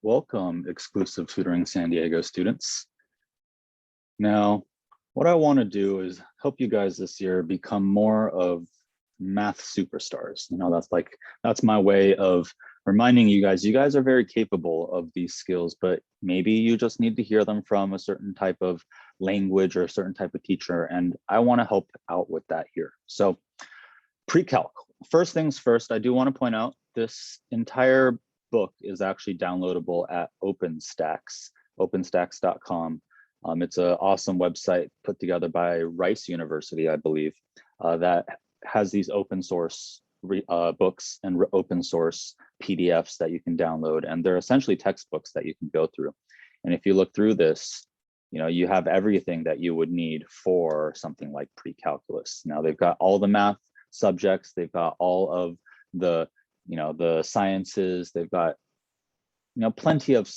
Welcome, exclusive Tutoring San Diego students. Now, what I want to do is help you guys this year become more of math superstars. That's my way of reminding you guys are very capable of these skills, but maybe you just need to hear them from a certain type of language or a certain type of teacher. And I want to help out with that here. So Precalc, first things first, I do want to point out this entire book is actually downloadable at OpenStax, openstax.com. It's an awesome website put together by Rice University, I believe, that has these open source books and open source PDFs that you can download. And they're essentially textbooks that you can go through. And if you look through this, you have everything that you would need for something like Precalculus. Now they've got all the math subjects, they've got all of the the sciences, they've got plenty of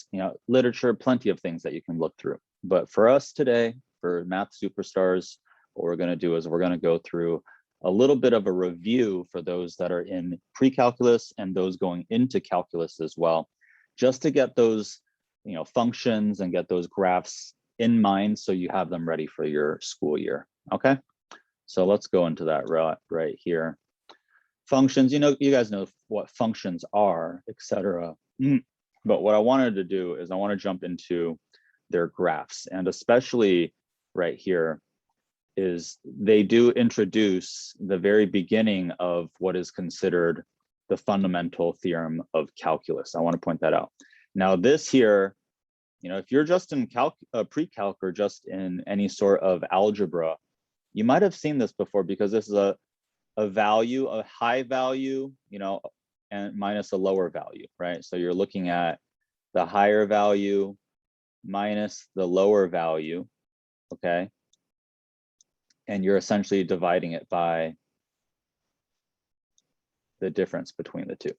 literature, plenty of things that you can look through. But for us today, for math superstars, what we're going to do is we're going to go through a little bit of a review for those that are in Precalculus and those going into calculus as well, just to get those functions and get those graphs in mind so you have them ready for your school year. Okay, so let's go into that right here. Functions, you guys know what functions are, etc. But what I wanted to do is I want to jump into their graphs, and especially right here is they do introduce the very beginning of what is considered the fundamental theorem of calculus. I want to point that out. Now this here, if you're just in Precalc or just in any sort of algebra, you might have seen this before because this is a value, a high value, and minus a lower value, right? So you're looking at the higher value minus the lower value, okay? And you're essentially dividing it by the difference between the two.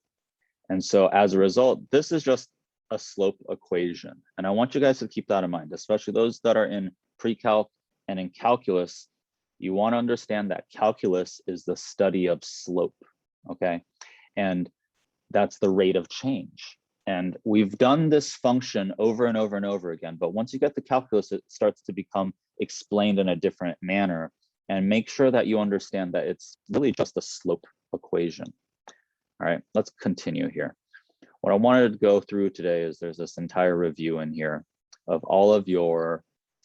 And so as a result, this is just a slope equation. And I want you guys to keep that in mind, especially those that are in Precalc and in calculus. You want to understand that calculus is the study of slope, okay? And that's the rate of change. And we've done this function over and over and over again, but once you get the calculus, it starts to become explained in a different manner. And make sure that you understand that it's really just a slope equation. All right, let's continue here. What I wanted to go through today is there's this entire review in here of all of your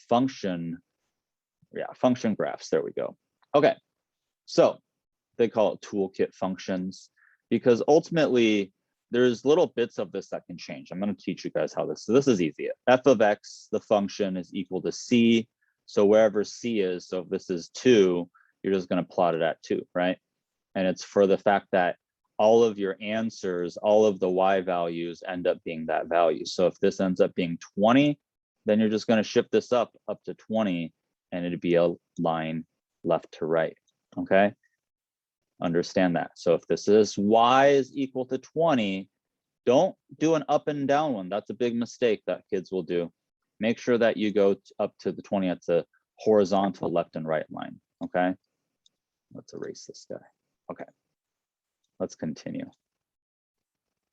function graphs. There we go. Okay, so they call it Toolkit Functions because ultimately there's little bits of this that can change. I'm going to teach you guys how this. So this is easy. F of x, the function, is equal to c. So wherever c is, so if this is 2, you're just going to plot it at 2, right? And it's for the fact that all of your answers, all of the y values end up being that value. So if this ends up being 20, then you're just going to shift this up to 20, and it'd be a line left to right, okay? Understand that. So if this is y is equal to 20, don't do an up and down one. That's a big mistake that kids will do. Make sure that you go up to the 20 at the horizontal left and right line, okay? Let's erase this guy. Okay, let's continue.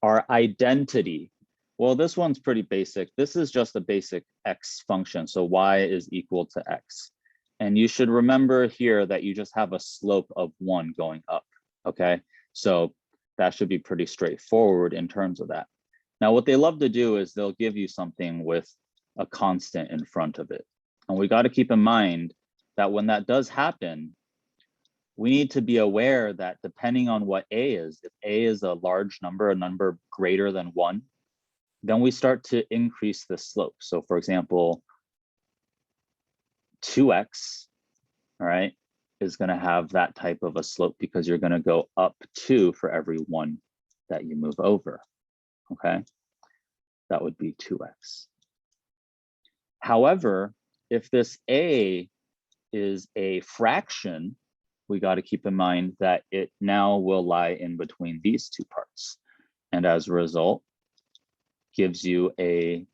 Our identity. Well, this one's pretty basic. This is just a basic x function. So y is equal to x. And you should remember here that you just have a slope of 1 going up, okay? So that should be pretty straightforward in terms of that. Now, what they love to do is they'll give you something with a constant in front of it. And we got to keep in mind that when that does happen, we need to be aware that depending on what a is, if a is a large number, a number greater than 1, then we start to increase the slope. So for example, 2x, all right, is going to have that type of a slope because you're going to go up 2 for every 1 that you move over, okay? That would be 2x. However, if this a is a fraction, we got to keep in mind that it now will lie in between these two parts. And as a result, gives you a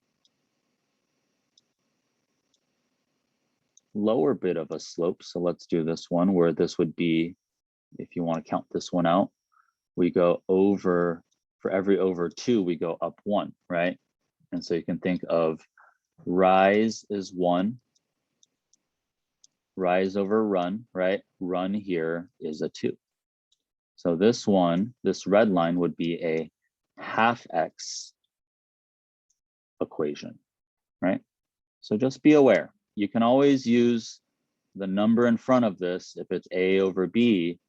lower bit of a slope. So let's do this one where this would be, if you want to count this one out, we go over, for every over 2, we go up 1, right? And so you can think of rise is 1, rise over run, right? Run here is a 2. So this one, this red line would be a half x equation, right? So just be aware. You can always use the number in front of this. If it's a over b,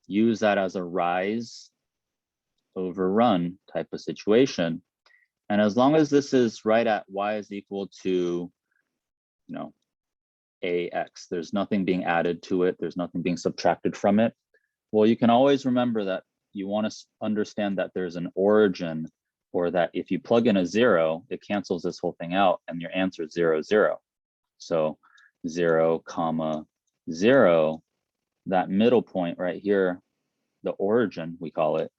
use that as a rise over run type of situation. And as long as this is right at y is equal to, ax, there's nothing being added to it, there's nothing being subtracted from it. Well, you can always remember that you want to understand that there's an origin, or that if you plug in a 0, it cancels this whole thing out and your answer is 0, 0. So 0, 0, that middle point right here, the origin, we call it,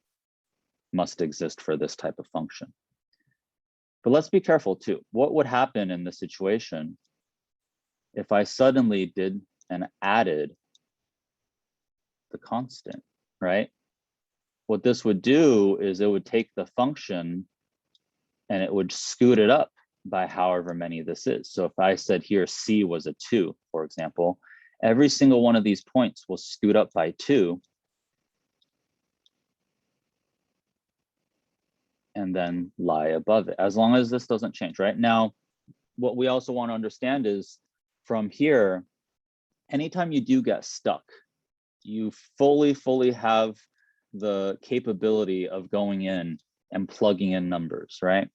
must exist for this type of function. But let's be careful too. What would happen in this situation if I suddenly did and added the constant, right? What this would do is it would take the function and it would scoot it up by however many this is. So if I said here c was a 2, for example, every single one of these points will scoot up by 2 and then lie above it, as long as this doesn't change, right? Now, what we also want to understand is from here, anytime you do get stuck, you fully have the capability of going in and plugging in numbers, right?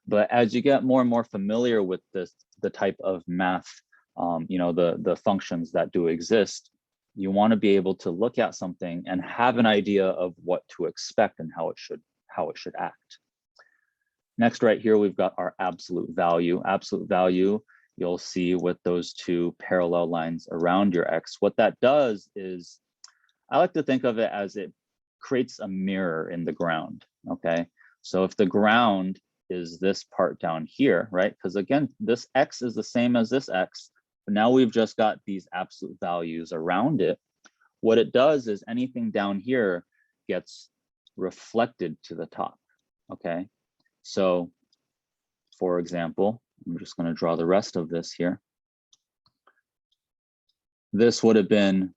But as you get more and more familiar with this, the type of math, the functions that do exist, you want to be able to look at something and have an idea of what to expect and how it should act. Next, right here, we've got our absolute value. Absolute value, you'll see with those two parallel lines around your x. What that does is, I like to think of it as it creates a mirror in the ground, okay? So if the ground is this part down here, right? Because again, this x is the same as this x, but now we've just got these absolute values around it. What it does is anything down here gets reflected to the top, okay? So for example, I'm just going to draw the rest of this here. This would have been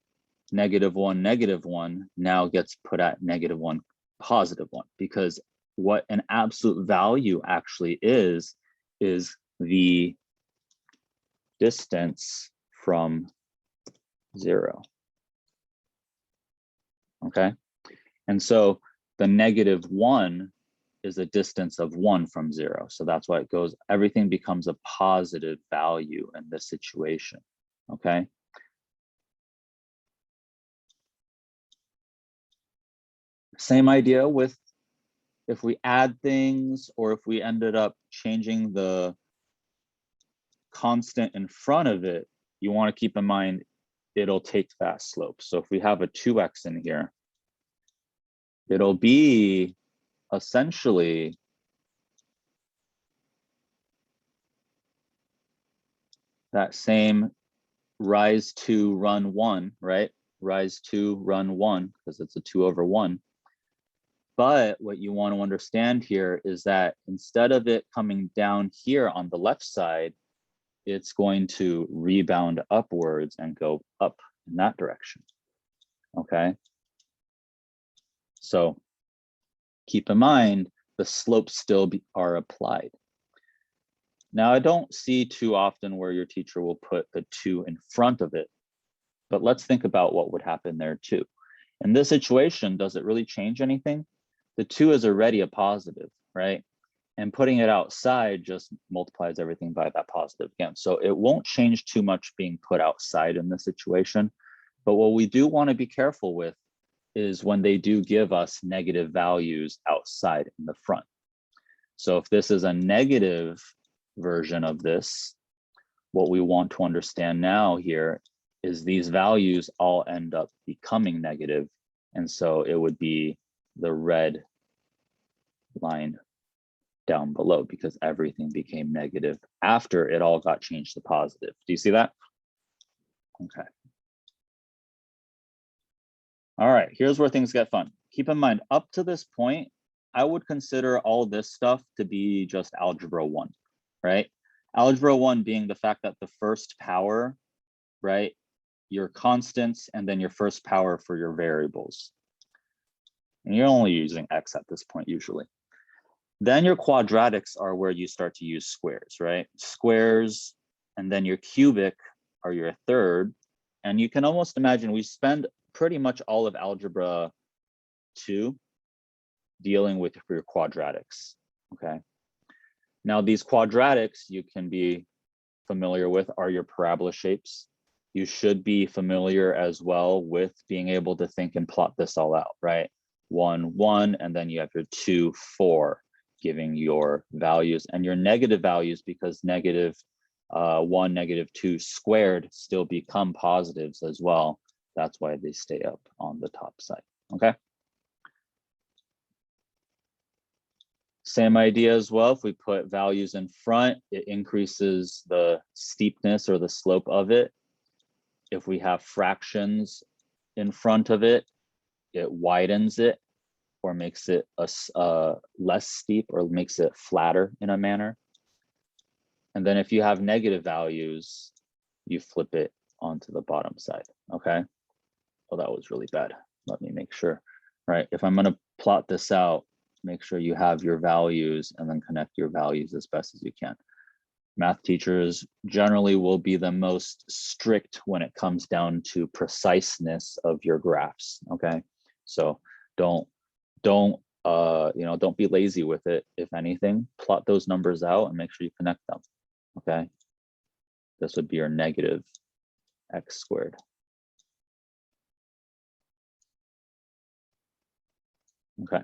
-1, -1, now gets put at -1, +1, because what an absolute value actually is the distance from 0. Okay, and so the -1 is a distance of 1 from 0. So that's why it goes, everything becomes a positive value in this situation, okay? Same idea with if we add things, or if we ended up changing the constant in front of it, you want to keep in mind it'll take that slope. So if we have a 2x in here, it'll be essentially that same rise 2 run 1, right? Rise 2 run 1, because it's a 2 over 1. But what you want to understand here is that instead of it coming down here on the left side, it's going to rebound upwards and go up in that direction, okay? So keep in mind, the slopes still are applied. Now, I don't see too often where your teacher will put the 2 in front of it, but let's think about what would happen there too. In this situation, does it really change anything? The 2 is already a positive, right? And putting it outside just multiplies everything by that positive again. So it won't change too much being put outside in this situation. But what we do want to be careful with is when they do give us negative values outside in the front. So if this is a negative version of this, what we want to understand now here is these values all end up becoming negative. And so it would be the red line down below, because everything became negative after it all got changed to positive. Do you see that? Okay. All right, here's where things get fun. Keep in mind, up to this point, I would consider all this stuff to be just algebra 1, right? Algebra 1 being the fact that the first power, right, your constants, and then your first power for your variables. And you're only using x at this point usually. Then your quadratics are where you start to use squares, right? Squares, and then your cubic are your third. And you can almost imagine we spend pretty much all of algebra 2 dealing with your quadratics, okay? Now these quadratics you can be familiar with are your parabola shapes. You should be familiar as well with being able to think and plot this all out, right? 1, 1, and then you have your 2, 4, giving your values and your negative values, because negative 1, negative 2 squared still become positives as well. That's why they stay up on the top side, okay? Same idea as well. If we put values in front, it increases the steepness or the slope of it. If we have fractions in front of it, it widens it or makes it less steep or makes it flatter in a manner. And then if you have negative values, you flip it onto the bottom side, okay? Oh, that was really bad. Let me make sure, right? If I'm gonna plot this out, make sure you have your values and then connect your values as best as you can. Math teachers generally will be the most strict when it comes down to preciseness of your graphs, okay? So don't be lazy with it. If anything, plot those numbers out and make sure you connect them, okay? This would be your negative x squared. Okay.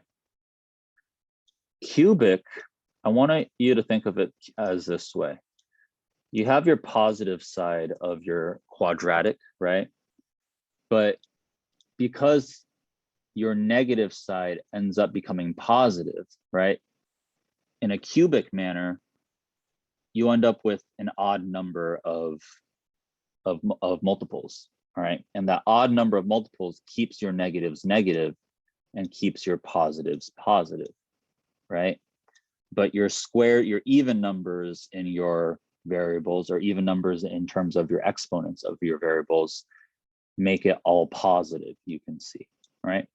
Cubic, I want you to think of it as this way. You have your positive side of your quadratic, right? But because your negative side ends up becoming positive, right? In a cubic manner, you end up with an odd number of multiples, all right? And that odd number of multiples keeps your negatives negative and keeps your positives positive, right? But your even numbers in your variables, or even numbers in terms of your exponents of your variables, make it all positive, you can see, right?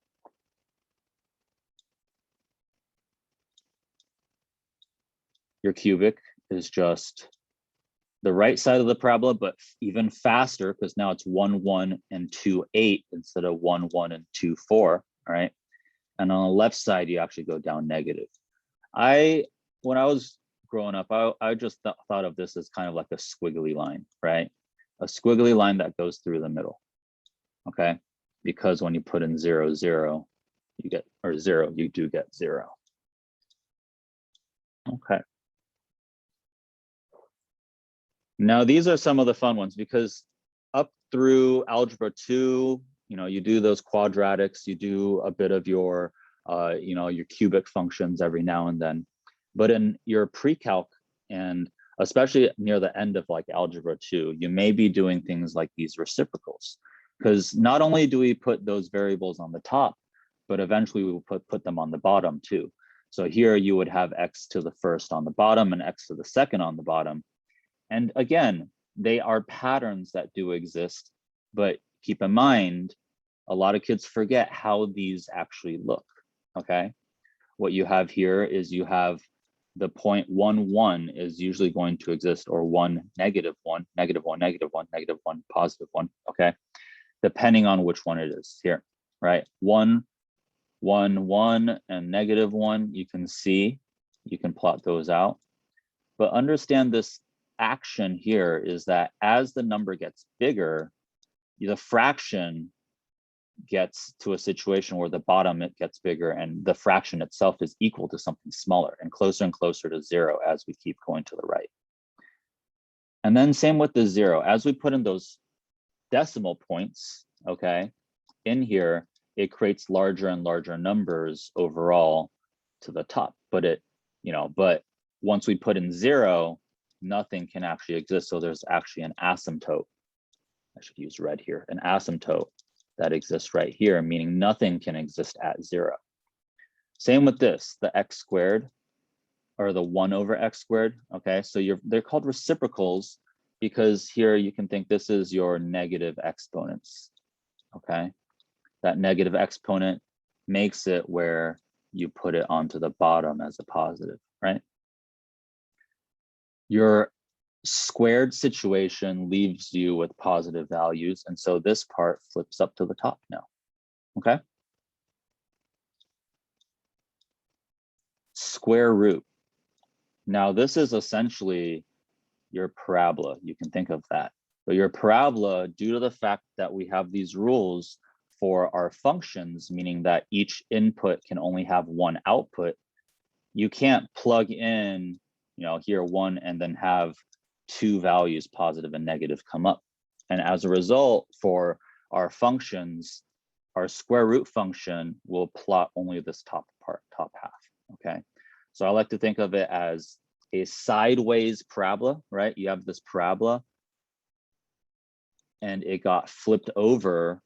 Your cubic is just the right side of the parabola, but even faster, because now it's 1, 1, and 2, 8 instead of 1, 1, and 2, 4, all right? And on the left side, you actually go down negative. When I was growing up, I just thought of this as kind of like a squiggly line, right? A squiggly line that goes through the middle, okay? Because when you put in 0, 0, you get, or 0, you do get 0. Okay. Now, these are some of the fun ones, because up through algebra 2, you do those quadratics, you do a bit of your, your cubic functions every now and then. But in your Precalc, and especially near the end of like algebra 2, you may be doing things like these reciprocals, because not only do we put those variables on the top, but eventually we will put them on the bottom too. So here you would have x to the first on the bottom and x to the second on the bottom. And again, they are patterns that do exist, but keep in mind, a lot of kids forget how these actually look, okay? What you have here is you have the point 1, 1 is usually going to exist, or 1, negative 1, negative 1, negative 1, negative 1, positive 1, okay? Depending on which one it is here, right? 1, 1, 1, and negative 1, you can see, you can plot those out. But understand this action here is that as the number gets bigger, the fraction gets to a situation where the bottom, it gets bigger and the fraction itself is equal to something smaller and closer to 0 as we keep going to the right. And then same with the 0, as we put in those decimal points, okay, in here, it creates larger and larger numbers overall to the top. But but once we put in 0, nothing can actually exist. So there's actually an asymptote. I should use red here, an asymptote that exists right here, meaning nothing can exist at 0. Same with this, the x squared, or the 1 over x squared, okay? So they're called reciprocals because here you can think this is your negative exponents, okay? That negative exponent makes it where you put it onto the bottom as a positive, right? Your squared situation leaves you with positive values, and so this part flips up to the top now, okay? Square root. Now this is essentially your parabola. You can think of that. But your parabola, due to the fact that we have these rules for our functions, meaning that each input can only have one output, you can't plug in, here 1 and then have 2 values, positive and negative, come up. And as a result, for our functions, our square root function will plot only this top part, top half, okay? So I like to think of it as a sideways parabola, right? You have this parabola and it got flipped over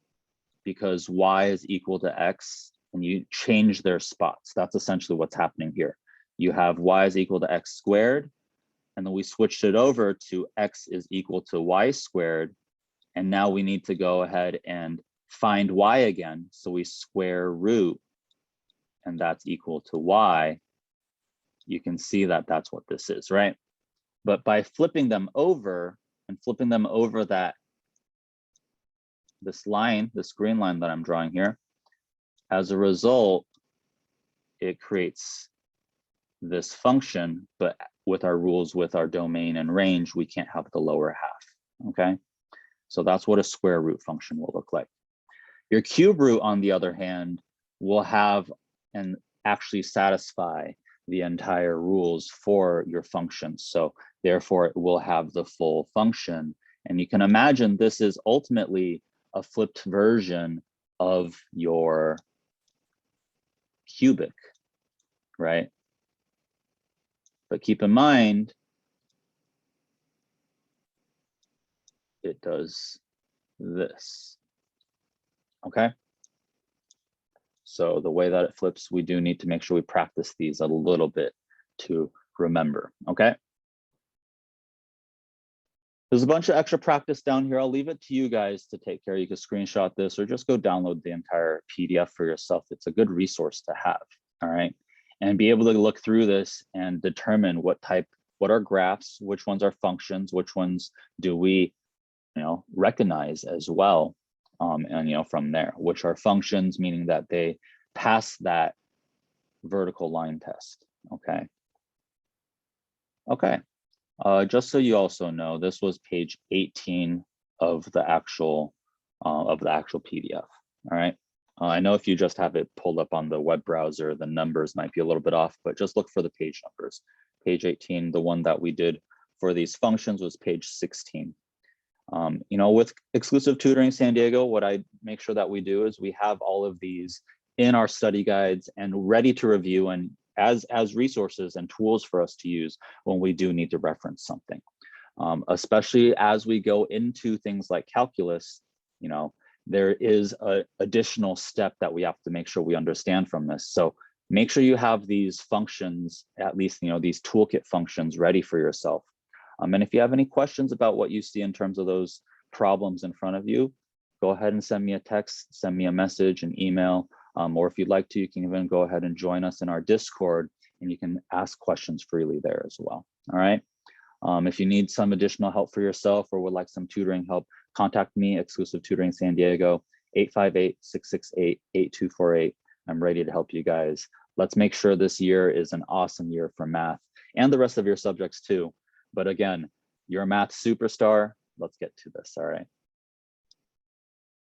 because y is equal to x, and you change their spots. That's essentially what's happening here. You have y is equal to x squared, and then we switched it over to x is equal to y squared. And now we need to go ahead and find y again. So we square root, and that's equal to y. You can see that that's what this is, right? But by flipping them over and flipping them over this line, this green line that I'm drawing here, as a result, it creates this function, but with our rules, with our domain and range, we can't have the lower half, okay? So that's what a square root function will look like. Your cube root, on the other hand, will have and actually satisfy the entire rules for your functions. So therefore it will have the full function. And you can imagine this is ultimately a flipped version of your cubic, right? But keep in mind, it does this, okay? So the way that it flips, we do need to make sure we practice these a little bit to remember, okay? There's a bunch of extra practice down here. I'll leave it to you guys to take care. You can screenshot this or just go download the entire PDF for yourself. It's a good resource to have, all right? And be able to look through this and determine what are graphs, which ones are functions, which ones do we, recognize as well. And from there, which are functions, meaning that they pass that vertical line test, okay? Okay, just so you also know, this was page 18 of the actual PDF, all right? I know if you just have it pulled up on the web browser, the numbers might be a little bit off, but just look for the page numbers. Page 18, the one that we did for these functions was page 16. With exclusive tutoring San Diego, what I make sure that we do is we have all of these in our study guides and ready to review and as resources and tools for us to use when we do need to reference something. Especially as we go into things like calculus, there is an additional step that we have to make sure we understand from this. So make sure you have these functions, at least, these toolkit functions ready for yourself. And if you have any questions about what you see in terms of those problems in front of you, go ahead and send me a text, send me a message, an email, or if you'd like to, you can even go ahead and join us in our Discord and you can ask questions freely there as well, all right? If you need some additional help for yourself or would like some tutoring help, contact me, Exclusive Tutoring San Diego, 858-668-8248. I'm ready to help you guys. Let's make sure this year is an awesome year for math and the rest of your subjects too. But again, you're a math superstar. Let's get to this, all right?